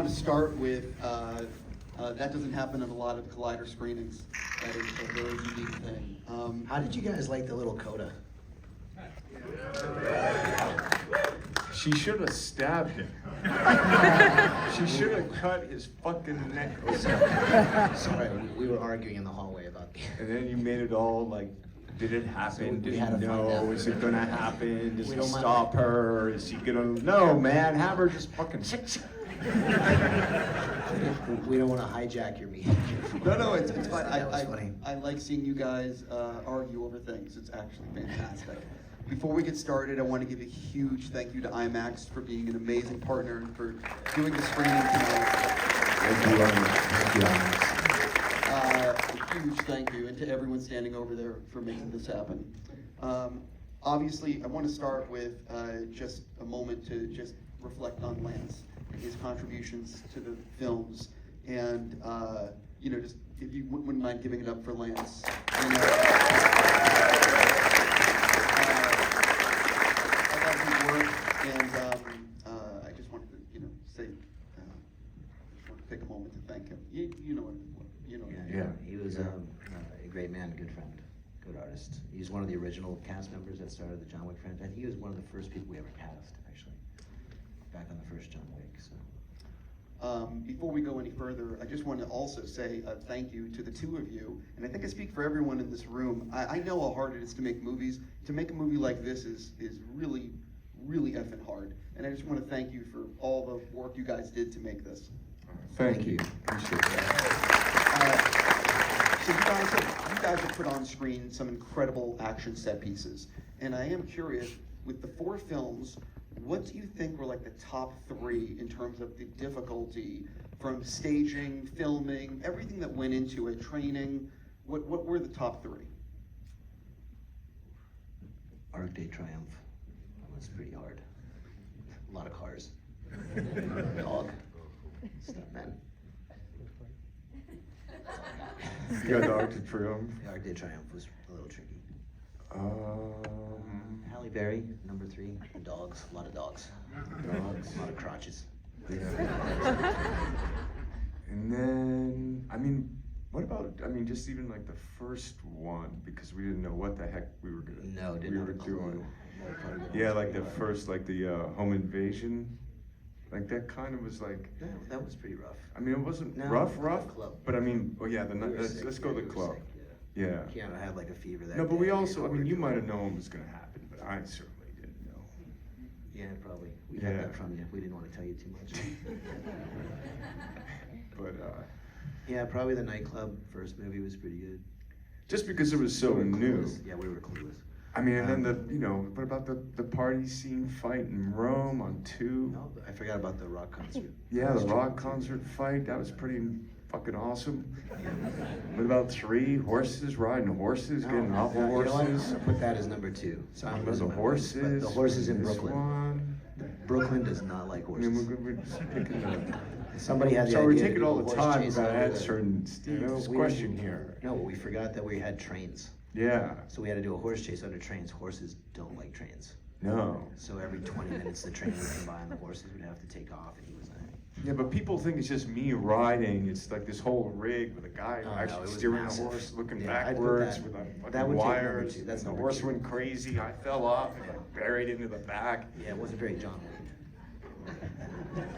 I want to start with that doesn't happen in a lot of Collider screenings. That is a very unique thing. How did you guys like the little coda? She should have stabbed him. She should have cut his fucking neck open. Sorry, we were arguing in the hallway about the... And then you made it all like, did it happen? So we Did had he to find know? out. Is it gonna happen? Does We he don't mind stop that. her? Is he gonna? No, man, have her just fucking. We don't want to hijack your meeting. No, it's fine. That was funny. I like seeing you guys argue over things. It's actually fantastic. Before we get started, I want to give a huge thank you to IMAX for being an amazing partner and for doing the screening tonight. Thank you, Thank you, A huge thank you, and to everyone standing over there for making this happen. Obviously, I want to start with just a moment to just reflect on Lance and his contributions to the films, and just if you wouldn't mind giving it up for Lance. I love his work, and I just wanted to, say, just want to take a moment to thank him. You know what. Yeah. He was a great man, good friend, good artist. He's one of the original cast members that started the John Wick franchise. He was one of the first people we ever cast, actually, back on the first John Wick. So. Before we go any further, I just want to also say thank you to the two of you, and I think I speak for everyone in this room. I know how hard it is to make movies. To make a movie like this is really, really effing hard, and I just want to thank you for all the work you guys did to make this. Thank you. Appreciate that. So you guys have put on screen some incredible action set pieces, and I am curious, with the 4 films, what do you think were like the top 3 in terms of the difficulty from staging, filming, everything that went into it, training? What were the top 3? Arc de Triomphe. That was pretty hard. A lot of cars. Dog. Stuntmen. You got the Arc de Triomphe. The Arc de Triomphe was a little tricky. Halle Berry, number 3. The dogs. A lot of dogs. Dogs. A lot of crotches. Yeah. And then, what about, just even like the first one, because we didn't know what the heck we were doing. No, didn't have a clue. Yeah, like the first, like the home invasion. Like that kind of was like. That was pretty rough. It wasn't No, rough, club. but yeah, We were let's sick. go Yeah, the we were club. sick, Yeah. Keanu had like a fever that No, but day. we also, Didn't know what we you were might have doing. known it was gonna happen, but I certainly didn't know. Yeah, probably. We Yeah. got that from you. We didn't want to tell you too much. But Yeah, probably the nightclub first movie was pretty good. just because it was so We were new. clueless. Yeah, we were clueless. And then what about the party scene fight in Rome on 2? No, I forgot about the rock concert. Yeah, That was the tricky, rock too. concert fight, that was pretty fucking awesome. What about 3? Horses, riding horses, getting off of You know what? horses? I'll put that as number 2. So I'm The losing my horses. voice, but the horses in this Brooklyn. one. Brooklyn does not like horses. We're just picking Somebody had the So we're idea to taking do all a the horse time chase about over the- answering Steve's we question didn't- here. No, we forgot that we had trains. Yeah, So we had to do a horse chase under trains. Horses don't like trains. no. So every 20 minutes the train would come by and the horses would have to take off and he was Yeah, but people think it's just me riding. It's like this whole rig with a guy Oh, no, actually it was steering massive. the horse, looking Yeah, I'd put backwards that- with a that fucking would take number wires. 2. That's the number horse 2. went crazy. I fell off and got buried into the back. Yeah, it wasn't very John Wick.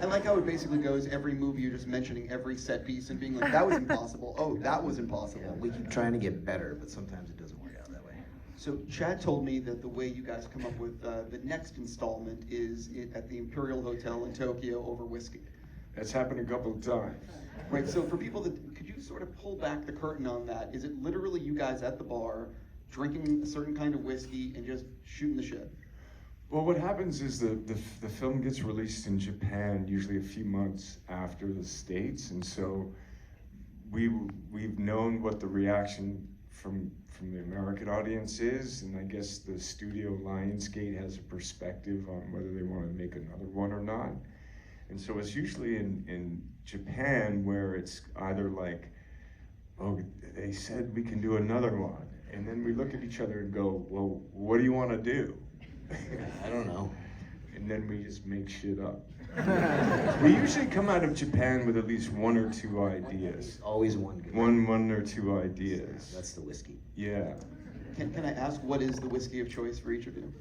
I like how it basically goes every movie, you're just mentioning every set piece and being like, that was impossible. Oh, that was impossible. Yeah, we keep trying to get better, but sometimes it doesn't work out that way. So Chad told me that the way you guys come up with the next installment is at the Imperial Hotel in Tokyo over whiskey. That's happened a couple of times. Right, so for people that, could you sort of pull back the curtain on that? Is it literally you guys at the bar, drinking a certain kind of whiskey and just shooting the shit? Well, what happens is the film gets released in Japan usually a few months after the States, and so we've known what the reaction from the American audience is, and I guess the studio Lionsgate has a perspective on whether they want to make another one or not. And so it's usually in Japan where it's either like, oh, they said we can do another one, and then we look at each other and go, well, what do you want to do? I don't know. And then we just make shit up. We usually come out of Japan with at least one or two ideas. Always one good. One or two ideas. That's the whiskey. Yeah. Can I ask what is the whiskey of choice for each of you?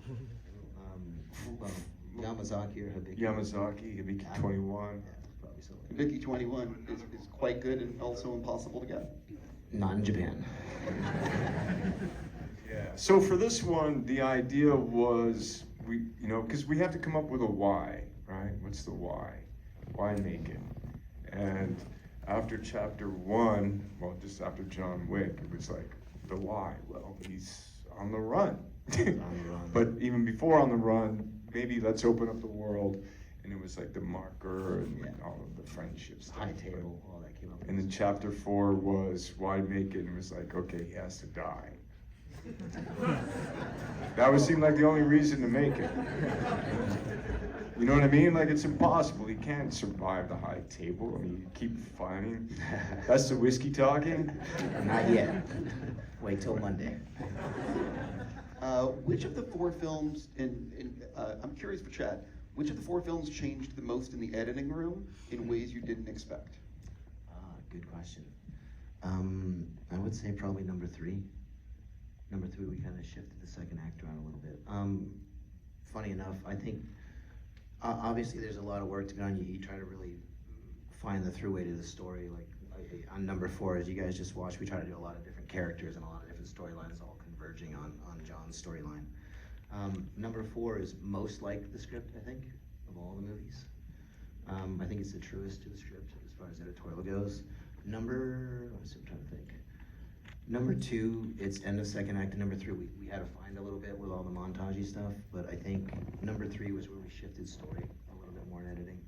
Well, Yamazaki or Hibiki. Yamazaki, Hibiki 21. Yeah, probably so. Vicky 21 is quite good and also impossible to get. Not in Japan. Yeah. So for this one, the idea was because we have to come up with a why, right? What's the why? Why make it? And after chapter 1, well, just after John Wick, it was like the why. Well, he's on the run. On the run. But even before on the run, maybe let's open up the world. And it was like the marker and all of the friendships. High table, all that came up. And then chapter 4 was why make it? And it was like, okay, he has to die. That would seem like the only reason to make it. You know what I mean? Like, it's impossible. He can't survive the high table. I mean, you keep fighting. That's the whiskey talking? Not yet. Wait till Monday. Which of the 4 films, I'm curious for Chad, which of the 4 films changed the most in the editing room in ways you didn't expect? Good question. I would say probably number 3. Number 3, we kind of shifted the second act around a little bit. Funny enough, I think, obviously there's a lot of work to be done. You try to really find the throughway to the story. Like on number 4, as you guys just watched, we try to do a lot of different characters and a lot of different storylines all converging on John's storyline. Number 4 is most like the script, I think, of all the movies. I think it's the truest to the script as far as editorial goes. I'm trying to think. Number 2, it's end of second act, and number 3, we had to find a little bit with all the montagey stuff, but I think number 3 was where we shifted story a little bit more in editing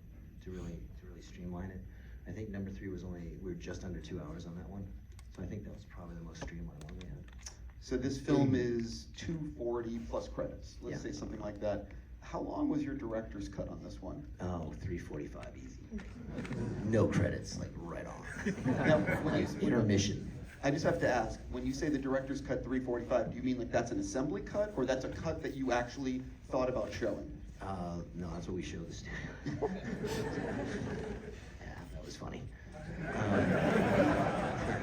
to really streamline it. I think number 3 we were just under 2 hours on that one, so I think that was probably the most streamlined one we had. So this film is 240 plus credits, let's say something like that. How long was your director's cut on this one? Oh, 3:45 easy. No credits, like right on. Now, when Intermission. I just have to ask, when you say the director's cut 3:45, do you mean like that's an assembly cut, or that's a cut that you actually thought about showing? No, that's what we showed the studio. Yeah, that was funny.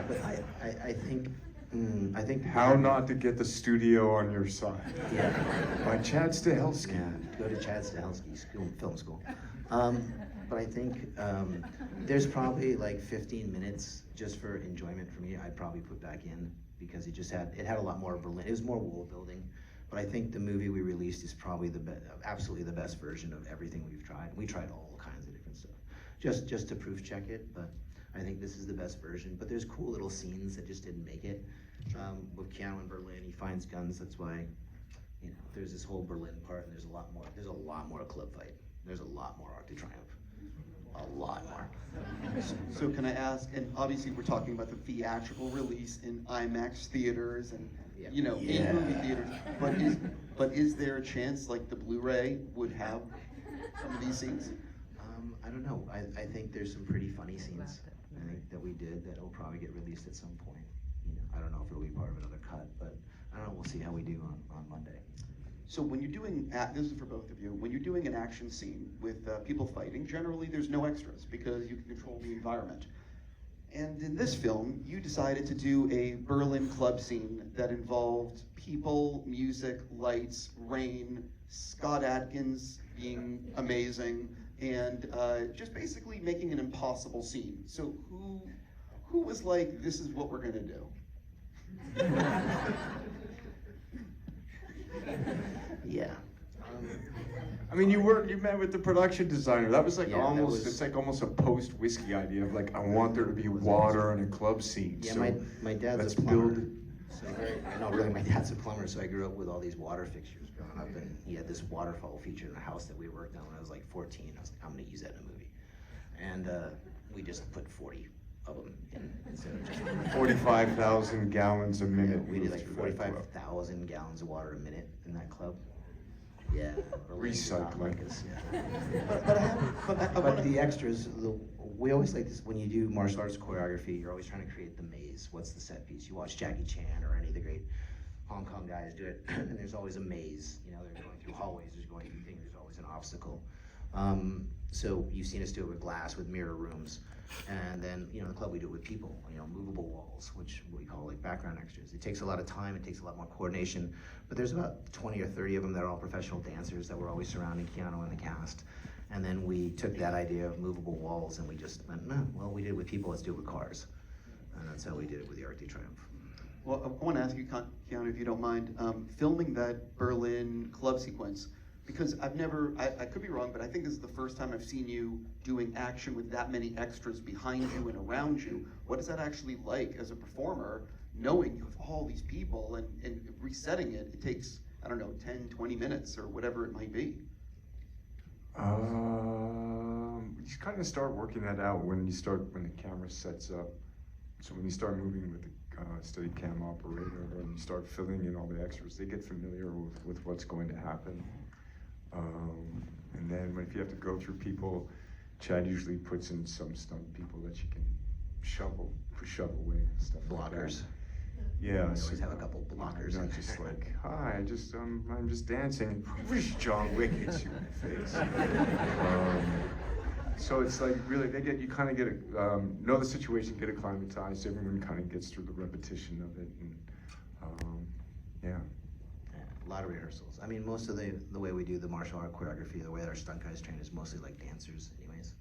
But I think How not to get the studio on your side. Yeah. By Chad Stahelski. Yeah, go to Chad Stahelski's film school. But I think there's probably like 15 minutes just for enjoyment for me. I'd probably put back in because it had a lot more Berlin. It was more world building. But I think the movie we released is probably absolutely the best version of everything we've tried. We tried all kinds of different stuff, just to proof check it. But I think this is the best version. But there's cool little scenes that just didn't make it. With Keanu in Berlin, he finds guns. That's why, there's this whole Berlin part, and there's a lot more. There's a lot more club fight. There's a lot more Arc de Triomphe. A lot more. So can I ask, and obviously we're talking about the theatrical release in IMAX theaters and in movie theaters, but is there a chance like the Blu-ray would have some of these scenes? I don't know. I think there's some pretty funny scenes. I think that we did that will probably get released at some point. I don't know if it'll be part of another cut, but I don't know. We'll see how we do on Monday. So when you're doing, this is for both of you, when you're doing an action scene with people fighting, generally there's no extras because you can control the environment. And in this film, you decided to do a Berlin club scene that involved people, music, lights, rain, Scott Adkins being amazing, and just basically making an impossible scene. So who was like, this is what we're gonna do? Yeah. I mean, you met with the production designer. That was like it's like almost a post whiskey idea of like, I want there to be water in a club scene. Yeah, so my dad's let's a plumber. build. Really, my dad's a plumber, so I grew up with all these water fixtures growing up, and he had this waterfall feature in the house that we worked on when I was like 14. I was like, I'm gonna use that in a movie, and we just put 40 of them in instead of just 45,000 gallons a minute. we did like moved through that club. 45,000 gallons of water a minute in that club. Yeah, Recycling. But the extras, we always like this when you do martial arts choreography. You're always trying to create the maze. What's the set piece? You watch Jackie Chan or any of the great Hong Kong guys do it, and there's always a maze. They're going through hallways. There's going through things. There's always an obstacle. So you've seen us do it with glass, with mirror rooms, and then in the club we do it with people, movable walls, which we call like background extras. It takes a lot of time, it takes a lot more coordination, but there's about 20 or 30 of them that are all professional dancers that were always surrounding Keanu and the cast. And then we took that idea of movable walls and we just went, no, well, we did it with people, let's do it with cars. And that's how we did it with the Arc de Triomphe. Well, I want to ask you, Keanu, if you don't mind, filming that Berlin club sequence, because I could be wrong, but I think this is the first time I've seen you doing action with that many extras behind you and around you. What is that actually like as a performer, knowing you have all these people and resetting it? It takes, I don't know, 10, 20 minutes or whatever it might be. You kind of start working that out when the camera sets up. So when you start moving with the steady cam operator and you start filling in all the extras, they get familiar with what's going to happen. And then if you have to go through people, Chad usually puts in some stunt people that you can shove away and stuff. Blockers. Like yeah. We always have a couple blockers. Not just like, hi, I'm just dancing. Whoosh, John Wick hits you in the face. So it's like really, you kind of get know the situation, get acclimatized. Everyone kind of gets through the repetition of it, and yeah. A lot of rehearsals. I mean, most of the way we do the martial art choreography, the way that our stunt guys train is mostly like dancers anyways.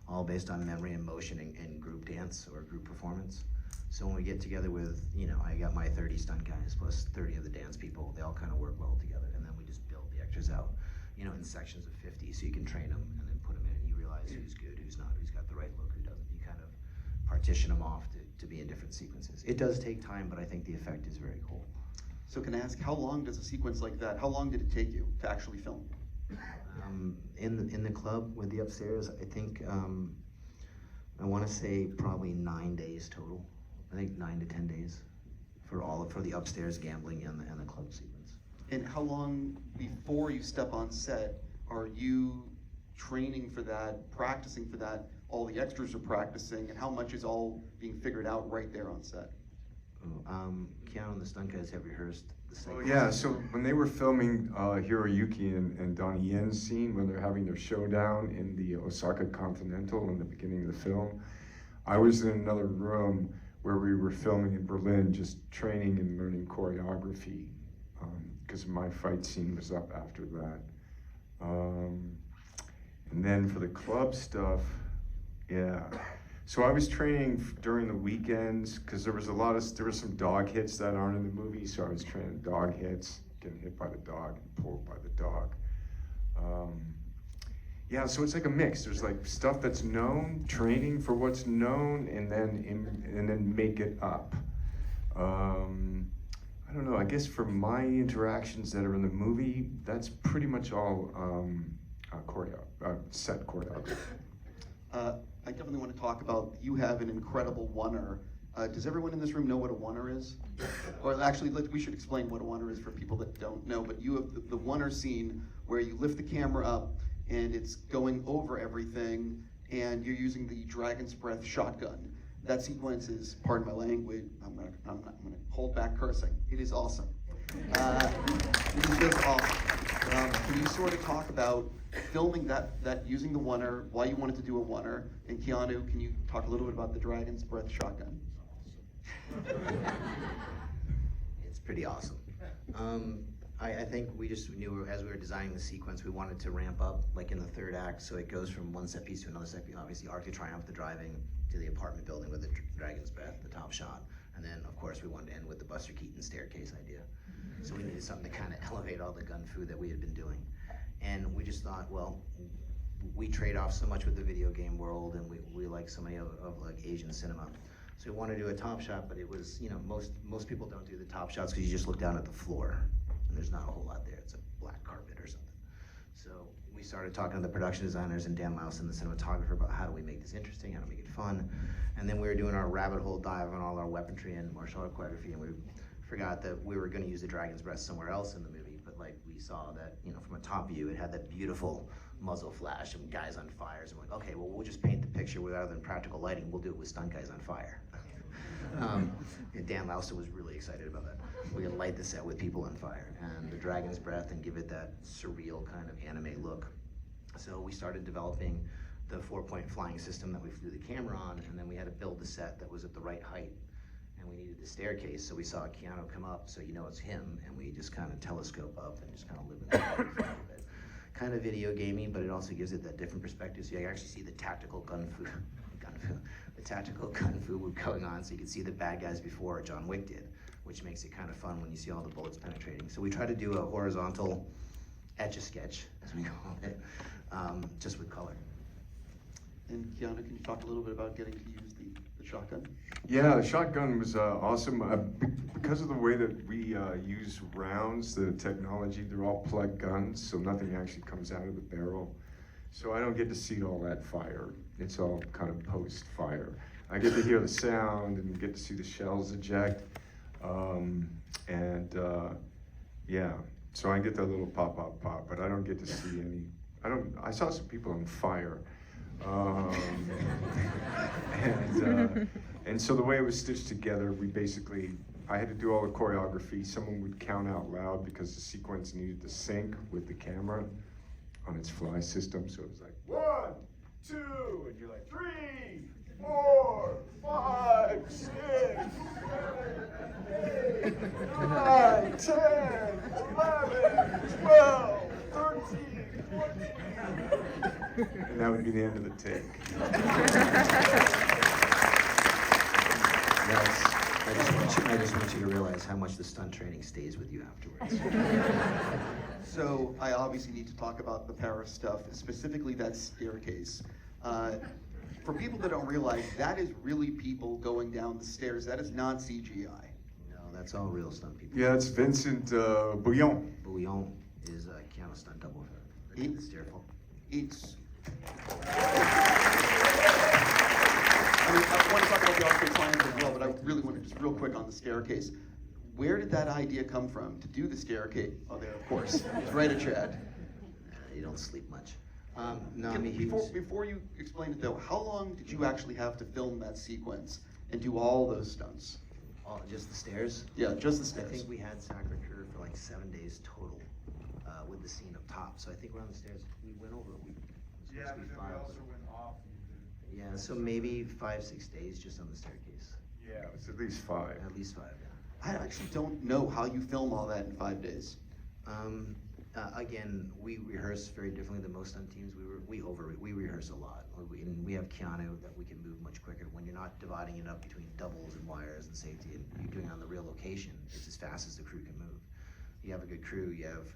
All based on memory and motion and group dance or group performance. So when we get together with, I got my 30 stunt guys plus 30 of the dance people, they all kind of work well together, and then we just build the extras out, in sections of 50, so you can train them and then put them in, and you realize who's good, who's not, who's got the right look, who doesn't. You kind of partition them off to be in different sequences. It does take time, but I think the effect is very cool. So can I ask, how long does a sequence like that, how long did it take you to actually film? In the club with the upstairs, I think, I want to say probably 9 days total. I think 9 to 10 days for the upstairs gambling and the club sequence. And how long before you step on set are you training for that, practicing for that? All the extras are practicing, and how much is all being figured out right there on set? Keanu and the stunt guys have rehearsed the segments. Well, yeah, so when they were filming Hiroyuki and Donnie Yen's scene, when they're having their showdown in the Osaka Continental in the beginning of the film, I was in another room where we were filming in Berlin, just training and learning choreography, because my fight scene was up after that. And then for the club stuff, yeah. So I was training during the weekends, because there were some dog hits that aren't in the movie, so I was training dog hits, getting hit by the dog and pulled by the dog. Yeah, so it's like a mix. There's like stuff that's known, training for what's known, and then make it up. I don't know. I guess for my interactions that are in the movie, that's pretty much all set choreography. I definitely want to talk about, you have an incredible oneer. Does everyone in this room know what a oneer is? Or actually, we should explain what a oneer is for people that don't know, but you have the oneer scene where you lift the camera up and it's going over everything, and you're using the Dragon's Breath shotgun. That sequence is, pardon my language, I'm gonna hold back cursing. It is awesome. It is just awesome. Can you sort of talk about filming that using the oneer, why you wanted to do a oneer, and Keanu, can you talk a little bit about the Dragon's Breath shotgun? It's pretty awesome. I think we just knew as we were designing the sequence, we wanted to ramp up like in the third act, so it goes from one set piece to another set piece. Obviously, Arc de Triomphe, the driving, to the apartment building with the Dragon's Breath, the top shot, and then of course we wanted to end with the Buster Keaton staircase idea. So we needed something to kind of elevate all the gun fu that we had been doing, and we just thought, well, we trade off so much with the video game world, and we like so many of like Asian cinema. So we wanted to do a top shot, but it was, most people don't do the top shots because you just look down at the floor and there's not a whole lot there. It's a black carpet or something. So we started talking to the production designers and Dan Louse and the cinematographer about how do we make this interesting, how to make it fun. And then we were doing our rabbit hole dive on all our weaponry and martial art choreography, and we forgot that we were going to use the Dragon's Breath somewhere else in the movie, but like we saw that, from a top view, it had that beautiful muzzle flash and guys on fire. So I'm like, okay, well, we'll just paint the picture rather than practical lighting. We'll do it with stunt guys on fire. And Dan Louse was really excited about that. We could light the set with people on fire and the Dragon's Breath and give it that surreal kind of anime look. So we started developing the 4-point flying system that we flew the camera on, and then we had to build the set that was at the right height. And we needed the staircase, so we saw Keanu come up, so you know it's him, and we just kind of telescope up and just kind of live in that world for a little bit. Kind of video gamey, but it also gives it that different perspective, so you actually see the tactical the tactical gun fu going on, so you can see the bad guys before John Wick did, which makes it kind of fun when you see all the bullets penetrating. So we try to do a horizontal etch-a-sketch, as we call it, just with color. And Keanu, can you talk a little bit about getting to use the shotgun? Yeah, the shotgun was awesome. Because of the way that we use rounds, the technology, they're all plug guns, so nothing actually comes out of the barrel. So I don't get to see all that fire. It's all kind of post-fire. I get to hear the sound and get to see the shells eject. Yeah, so I get that little pop, pop, pop, but I don't get to see any. I saw some people on fire. And so the way it was stitched together, I had to do all the choreography. Someone would count out loud because the sequence needed to sync with the camera on its fly system. So it was like 1, 2, and you're like 3, 4, 5, 6, 7, 8, 9, 10, 11, 12, 13, 14. And that would be the end of the take. I just want you to realize how much the stunt training stays with you afterwards. So I obviously need to talk about the Paris stuff, specifically that staircase. For people that don't realize, that is really people going down the stairs. That is not CGI. No, that's all real stunt people. Yeah, it's Vincent Bouillon. Bouillon is Keanu stunt double for the stairfall. I want to talk about the off-screen science as well, but I really want to just real quick on the staircase. Where did that idea come from to do the staircase? Oh, there, of course. It's right at Chad. You don't sleep much. No, I mean, before you explain it though, how long did you actually have to film that sequence and do all those stunts? Just the stairs? Yeah, just the stairs. I think we had Sacre-Cœur for like 7 days total with the scene up top. So I think we're on the stairs. We went over a week. Yeah, but then we also went off. Yeah, so maybe 5-6 days just on the staircase. Yeah, it was at least 5. At least 5, yeah. I actually don't know how you film all that in 5 days. Again, we rehearse very differently than most stunt teams. We rehearse a lot. We have Keanu that we can move much quicker. When you're not dividing it up between doubles and wires and safety, and you're doing it on the real location, it's as fast as the crew can move. You have a good crew, you have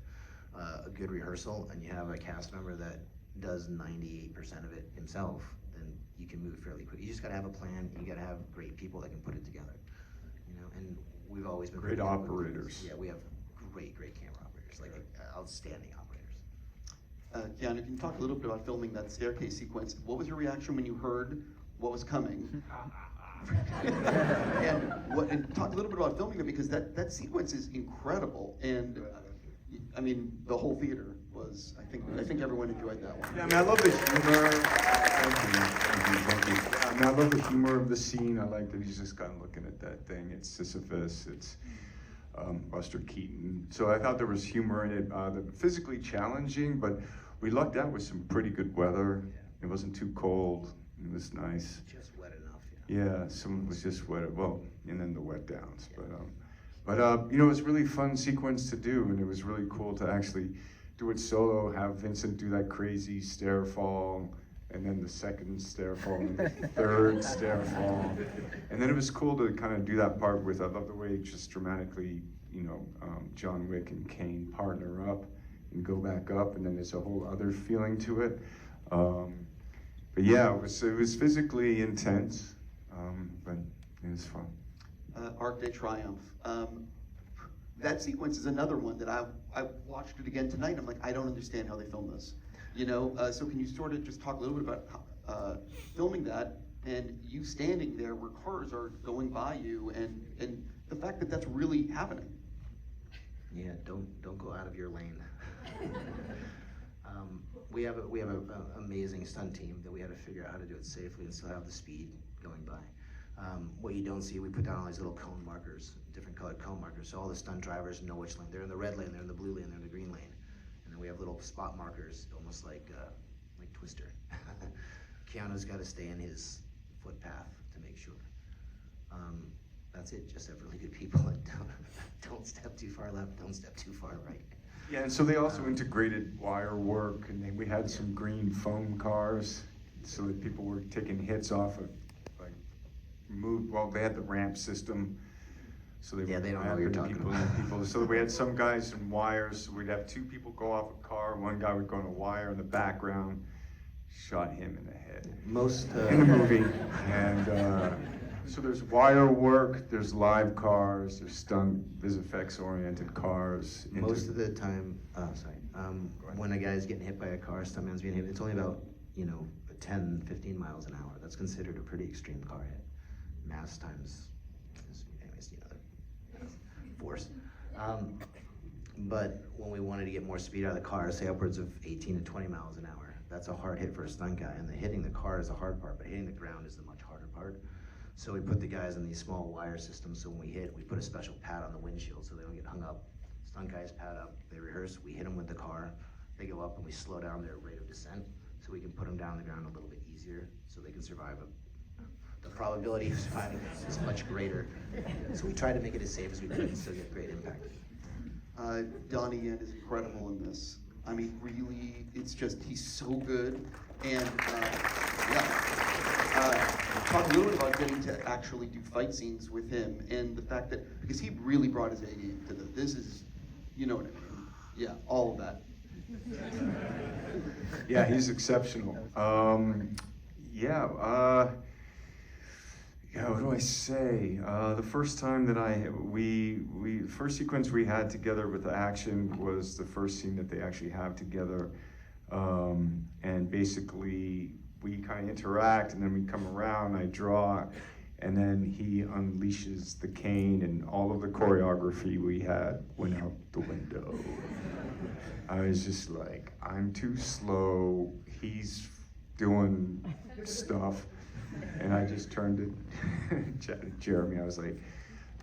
a good rehearsal, and you have a cast member that does 98% of it himself, then you can move fairly quick. You just gotta have a plan. You gotta have great people that can put it together. You know, and we've always been Great operators. Yeah, we have great camera operators, like outstanding operators. Keanu, can you talk a little bit about filming that staircase sequence? What was your reaction when you heard what was coming? and talk a little bit about filming it, because that sequence is incredible. And I mean, the whole theater was, I think everyone enjoyed that one. Yeah, I mean, I love the humor. Thank you. I mean, I love the humor of the scene. I like that he's just kind of looking at that thing. It's Sisyphus. It's Buster Keaton. So I thought there was humor in it. Physically challenging, but we lucked out with some pretty good weather. It wasn't too cold. It was nice. Just wet enough. Yeah, some was just wet. Well, and then the wet downs. But you know, it was a really fun sequence to do, and it was really cool to actually do it solo, have Vincent do that crazy stair fall, and then the second stair fall, and the third stair fall. And then it was cool to kind of do that part with, I love the way just dramatically, you know, John Wick and Kane partner up and go back up, and then there's a whole other feeling to it. But yeah, it was physically intense, but it was fun. Arc de Triomphe. That sequence is another one that I watched it again tonight. I'm like, I don't understand how they filmed this. You know, so can you sort of just talk a little bit about filming that and you standing there where cars are going by you, and the fact that that's really happening? Yeah, don't go out of your lane. We have an amazing stunt team that we had to figure out how to do it safely and still have the speed going by. What you don't see, we put down all these little cone markers, different colored cone markers, so all the stunt drivers know which lane. They're in the red lane, they're in the blue lane, they're in the green lane. And then we have little spot markers, almost like twister. Keanu's got to stay in his footpath to make sure. That's it. Just have really good people and don't step too far left, don't step too far right. Yeah, and so they also integrated wire work, and we had some green foam cars, so that people were taking hits off of, like, they had the ramp system, so they Yeah, were they don't know what you're ramping talking people. So we had some guys in wires, so we'd have two people go off a car, one guy would go on a wire in the background, shot him in the head. Most In the movie, and so there's wire work, there's live cars, there's effects-oriented cars. Most of the time, when a guy's getting hit by a car, stuntman's being hit, it's only about, 10, 15 miles an hour. That's considered a pretty extreme car hit. Mass times, anyways, force. But when we wanted to get more speed out of the car, say upwards of 18 to 20 miles an hour, that's a hard hit for a stunt guy. And hitting the car is the hard part, but hitting the ground is the much harder part. So we put the guys in these small wire systems, so when we hit, we put a special pad on the windshield so they don't get hung up. Stunt guys pad up, they rehearse, we hit them with the car, they go up and we slow down their rate of descent so we can put them down on the ground a little bit easier so they can survive. The probability of surviving is much greater. So we try to make it as safe as we could and still get great impact. Donnie Yen is incredible in this. I mean, really, it's just, he's so good. And talk a little bit about getting to actually do fight scenes with him and the fact that, because he really brought his A game to this is, you know what I mean? Yeah, all of that. Yeah, he's exceptional. What do I say? The first time that first sequence we had together with the action was the first scene that they actually have together. And basically we kind of interact and then we come around, I draw, and then he unleashes the cane and all of the choreography we had went out the window. I was just like, I'm too slow, he's doing stuff. And I just turned to Jeremy, I was like,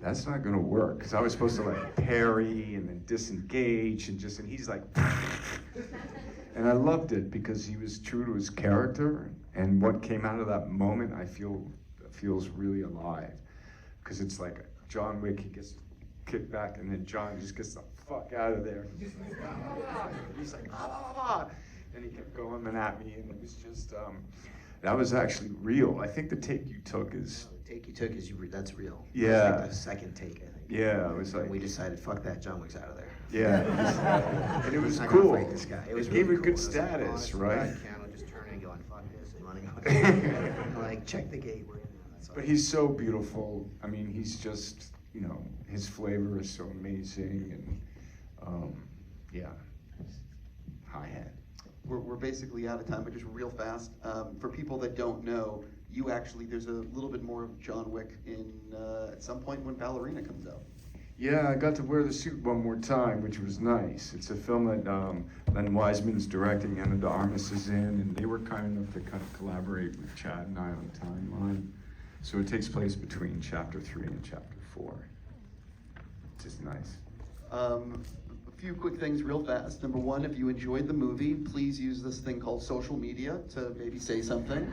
that's not gonna work. Cause I was supposed to like parry and then disengage and he's like, and I loved it because he was true to his character, and what came out of that moment I feel feels really alive. Cause it's like John Wick, he gets kicked back and then John just gets the fuck out of there. He's like, and he kept going at me, and it was just, that was actually real. I think the take you took is... The take you took is, that's real. Yeah. Like the second take, I think. Yeah, it was like... And we decided, fuck that, John Wick's out of there. Yeah. And it was not gonna cool. fight this guy. It was It really gave it cool. good It was like, status, honest to right? God, Keanu just turning and going, fuck this, and running away. I'm like, check the gate, we're in there. That's all. But he's so beautiful. I mean, he's just, his flavor is so amazing, and yeah, high hat. We're basically out of time, but just real fast. For people that don't know, there's a little bit more of John Wick at some point when Ballerina comes out. Yeah, I got to wear the suit one more time, which was nice. It's a film that Len Wiseman's directing, Anna de Armas is in, and they were kind enough to kind of collaborate with Chad and I on the timeline. So it takes place between Chapter 3 and Chapter 4. It's just nice. A few quick things real fast. Number one, if you enjoyed the movie, please use this thing called social media to maybe say something.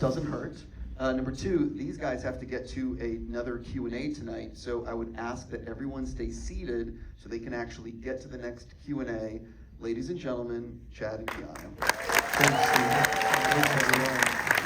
Doesn't hurt. Number two, these guys have to get to another Q&A tonight, so I would ask that everyone stay seated so they can actually get to the next Q&A. Ladies and gentlemen, Chad and Keanu. Thanks, everyone.